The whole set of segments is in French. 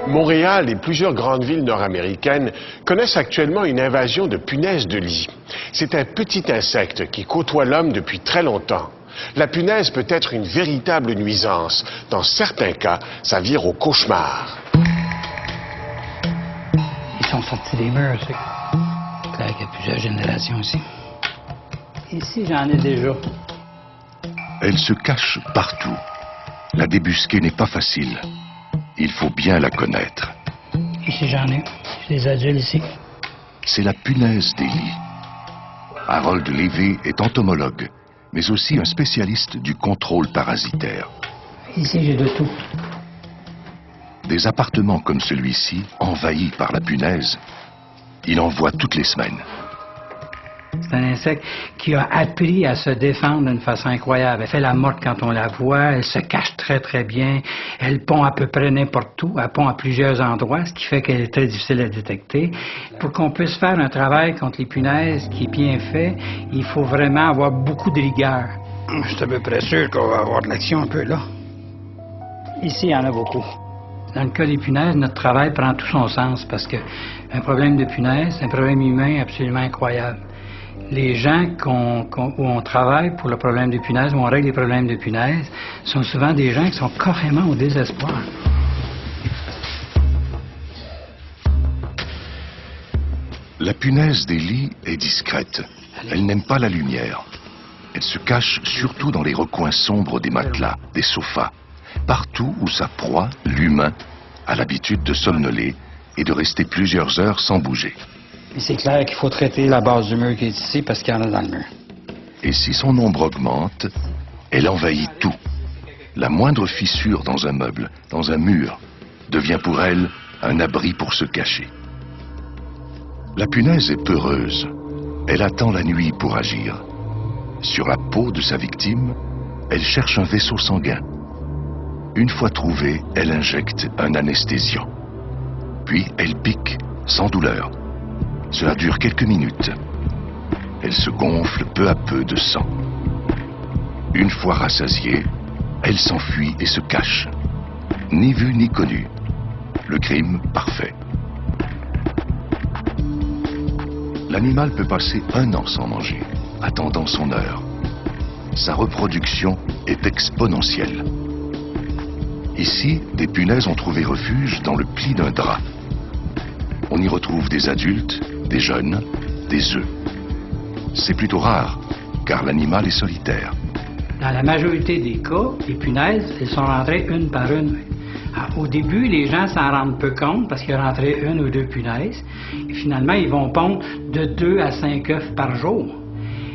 Montréal et plusieurs grandes villes nord-américaines connaissent actuellement une invasion de punaises de lit. C'est un petit insecte qui côtoie l'homme depuis très longtemps. La punaise peut être une véritable nuisance. Dans certains cas, ça vire au cauchemar. Ils sont sortis des murs, c'est clair qu'il y a plusieurs générations ici. Ici, j'en ai déjà. Elle se cache partout. La débusquer n'est pas facile. Il faut bien la connaître. Ici, j'en ai. J'ai des adultes ici. C'est la punaise des lits. Harold Levy est entomologue, mais aussi un spécialiste du contrôle parasitaire. Ici, j'ai de tout. Des appartements comme celui-ci, envahis par la punaise, il en voit toutes les semaines. C'est un insecte qui a appris à se défendre d'une façon incroyable. Elle fait la morte quand on la voit, elle se cache très très bien, elle pond à peu près n'importe où, elle pond à plusieurs endroits, ce qui fait qu'elle est très difficile à détecter. Pour qu'on puisse faire un travail contre les punaises qui est bien fait, il faut vraiment avoir beaucoup de rigueur. Je suis à peu près sûr qu'on va avoir de l'action un peu là. Ici, il y en a beaucoup. Dans le cas des punaises, notre travail prend tout son sens parce qu'un problème de punaise, c'est un problème humain absolument incroyable. Les gens où on travaille pour le problème des punaises, où on règle les problèmes de punaises, sont souvent des gens qui sont carrément au désespoir. La punaise des lits est discrète. Elle n'aime pas la lumière. Elle se cache surtout dans les recoins sombres des matelas, des sofas, partout où sa proie, l'humain, a l'habitude de somnoler et de rester plusieurs heures sans bouger. Et c'est clair qu'il faut traiter la base du mur qui est ici parce qu'il y en a dans le mur. Et si son nombre augmente, elle envahit tout. La moindre fissure dans un meuble, dans un mur, devient pour elle un abri pour se cacher. La punaise est peureuse. Elle attend la nuit pour agir. Sur la peau de sa victime, elle cherche un vaisseau sanguin. Une fois trouvée, elle injecte un anesthésiant. Puis elle pique, sans douleur. Cela dure quelques minutes. Elle se gonfle peu à peu de sang. Une fois rassasiée, elle s'enfuit et se cache. Ni vue ni connue. Le crime parfait. L'animal peut passer 1 an sans manger, attendant son heure. Sa reproduction est exponentielle. Ici, des punaises ont trouvé refuge dans le pli d'un drap. On y retrouve des adultes, des jeunes, des œufs. C'est plutôt rare, car l'animal est solitaire. Dans la majorité des cas, les punaises, elles sont rentrées une par une. Alors, au début, les gens s'en rendent peu compte parce qu'il y a rentré 1 ou 2 punaises. Et finalement, ils vont pondre de 2 à 5 œufs par jour.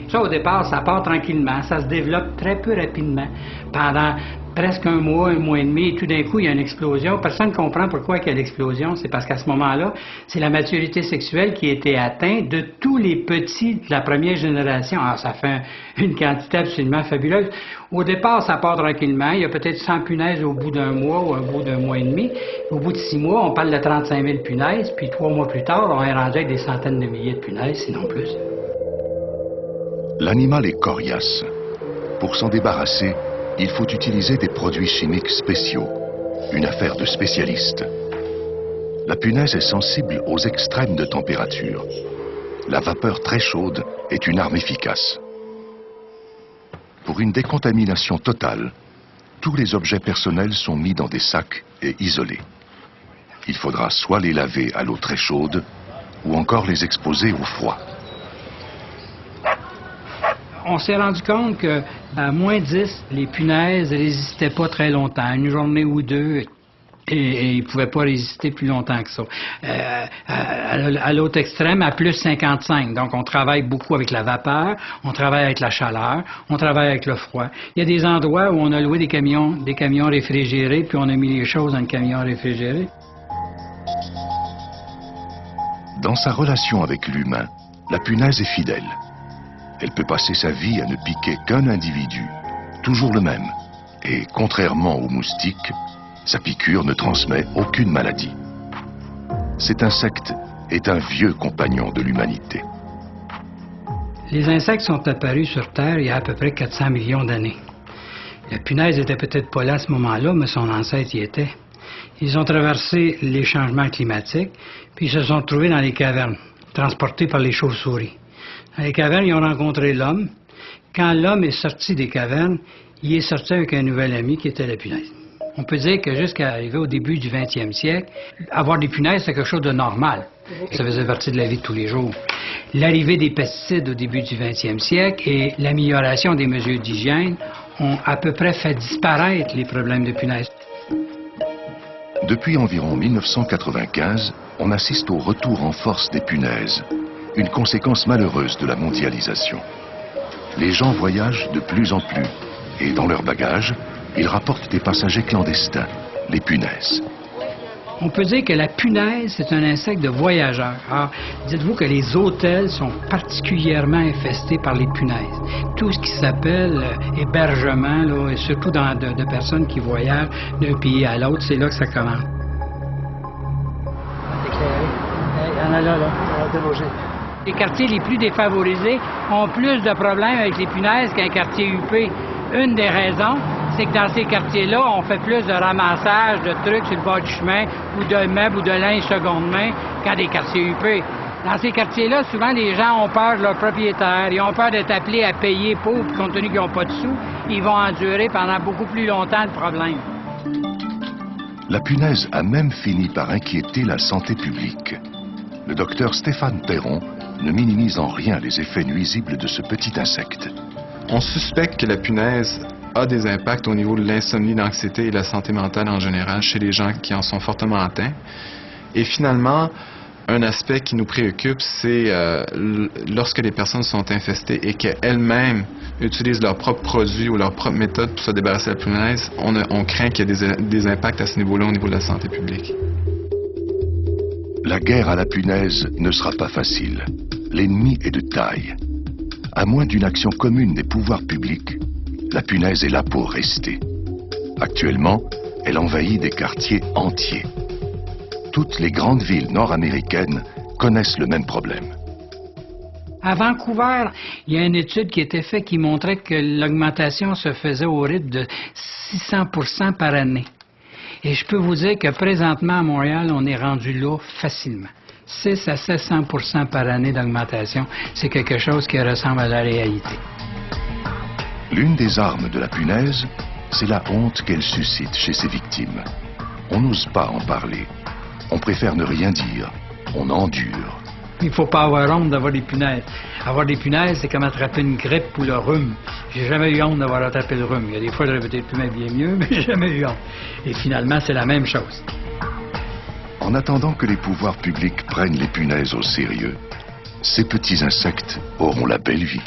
Ça, au départ, ça part tranquillement. Ça se développe très peu rapidement. Pendant presque 1 mois, 1 mois et demi, et tout d'un coup, il y a une explosion. Personne ne comprend pourquoi il y a l'explosion. C'est parce qu'à ce moment-là, c'est la maturité sexuelle qui a été atteinte de tous les petits de la première génération. Alors, ça fait une quantité absolument fabuleuse. Au départ, ça part tranquillement. Il y a peut-être 100 punaises au bout d'1 mois ou au bout d'1 mois et demi. Au bout de 6 mois, on parle de 35 000 punaises. Puis 3 mois plus tard, on est rendu avec des centaines de milliers de punaises, sinon plus. L'animal est coriace. Pour s'en débarrasser, il faut utiliser des produits chimiques spéciaux, une affaire de spécialistes. La punaise est sensible aux extrêmes de température. La vapeur très chaude est une arme efficace. Pour une décontamination totale, tous les objets personnels sont mis dans des sacs et isolés. Il faudra soit les laver à l'eau très chaude, ou encore les exposer au froid. On s'est rendu compte qu'à moins 10, les punaises ne résistaient pas très longtemps, 1 journée ou 2, et ils ne pouvaient pas résister plus longtemps que ça. À l'autre extrême, à plus 55. Donc, on travaille beaucoup avec la vapeur, on travaille avec la chaleur, on travaille avec le froid. Il y a des endroits où on a loué des camions réfrigérés, puis on a mis les choses dans le camion réfrigéré. Dans sa relation avec l'humain, la punaise est fidèle. Elle peut passer sa vie à ne piquer qu'un individu, toujours le même. Et contrairement aux moustiques, sa piqûre ne transmet aucune maladie. Cet insecte est un vieux compagnon de l'humanité. Les insectes sont apparus sur Terre il y a à peu près 400 millions d'années. La punaise n'était peut-être pas là à ce moment-là, mais son ancêtre y était. Ils ont traversé les changements climatiques, puis ils se sont trouvés dans les cavernes, transportés par les chauves-souris. Dans les cavernes, ils ont rencontré l'homme. Quand l'homme est sorti des cavernes, il est sorti avec un nouvel ami qui était la punaise. On peut dire que jusqu'à arriver au début du 20e siècle, avoir des punaises, c'est quelque chose de normal. Ça faisait partie de la vie de tous les jours. L'arrivée des pesticides au début du 20e siècle et l'amélioration des mesures d'hygiène ont à peu près fait disparaître les problèmes de punaises. Depuis environ 1995, on assiste au retour en force des punaises, une conséquence malheureuse de la mondialisation. Les gens voyagent de plus en plus et dans leurs bagages, ils rapportent des passagers clandestins, les punaises. On peut dire que la punaise, c'est un insecte de voyageurs. Alors, dites-vous que les hôtels sont particulièrement infestés par les punaises. Tout ce qui s'appelle hébergement, là, et surtout de personnes qui voyagent d'un pays à l'autre, c'est là que ça commence. Il y en a là, délogé. Les quartiers les plus défavorisés ont plus de problèmes avec les punaises qu'un quartier huppé. Une des raisons, c'est que dans ces quartiers-là, on fait plus de ramassage de trucs sur le bord du chemin ou de meubles ou de linge seconde main qu'à des quartiers huppés. Dans ces quartiers-là, souvent, les gens ont peur de leurs propriétaires. Ils ont peur d'être appelés à payer pour, puis compte tenu qu'ils n'ont pas de sous, ils vont endurer pendant beaucoup plus longtemps le problème. La punaise a même fini par inquiéter la santé publique. Le docteur Stéphane Perron ne minimise en rien les effets nuisibles de ce petit insecte. On suspecte que la punaise a des impacts au niveau de l'insomnie, de l'anxiété et de la santé mentale en général chez les gens qui en sont fortement atteints. Et finalement, un aspect qui nous préoccupe, c'est lorsque les personnes sont infestées et qu'elles-mêmes utilisent leurs propres produits ou leurs propres méthodes pour se débarrasser de la punaise, on craint qu'il y ait des impacts à ce niveau-là au niveau de la santé publique. La guerre à la punaise ne sera pas facile. L'ennemi est de taille. À moins d'une action commune des pouvoirs publics, la punaise est là pour rester. Actuellement, elle envahit des quartiers entiers. Toutes les grandes villes nord-américaines connaissent le même problème. À Vancouver, il y a une étude qui a été faite qui montrait que l'augmentation se faisait au rythme de 600% par année. Et je peux vous dire que présentement à Montréal, on est rendu là facilement. 6 à 700% par année d'augmentation, c'est quelque chose qui ressemble à la réalité. L'une des armes de la punaise, c'est la honte qu'elle suscite chez ses victimes. On n'ose pas en parler. On préfère ne rien dire. On endure. Il ne faut pas avoir honte d'avoir des punaises. Avoir des punaises, c'est comme attraper une grippe ou le rhume. J'ai jamais eu honte d'avoir attrapé le rhume. Il y a des fois, j'aurais peut-être pu m'habiller mieux, mais j'ai jamais eu honte. Et finalement, c'est la même chose. En attendant que les pouvoirs publics prennent les punaises au sérieux, ces petits insectes auront la belle vie.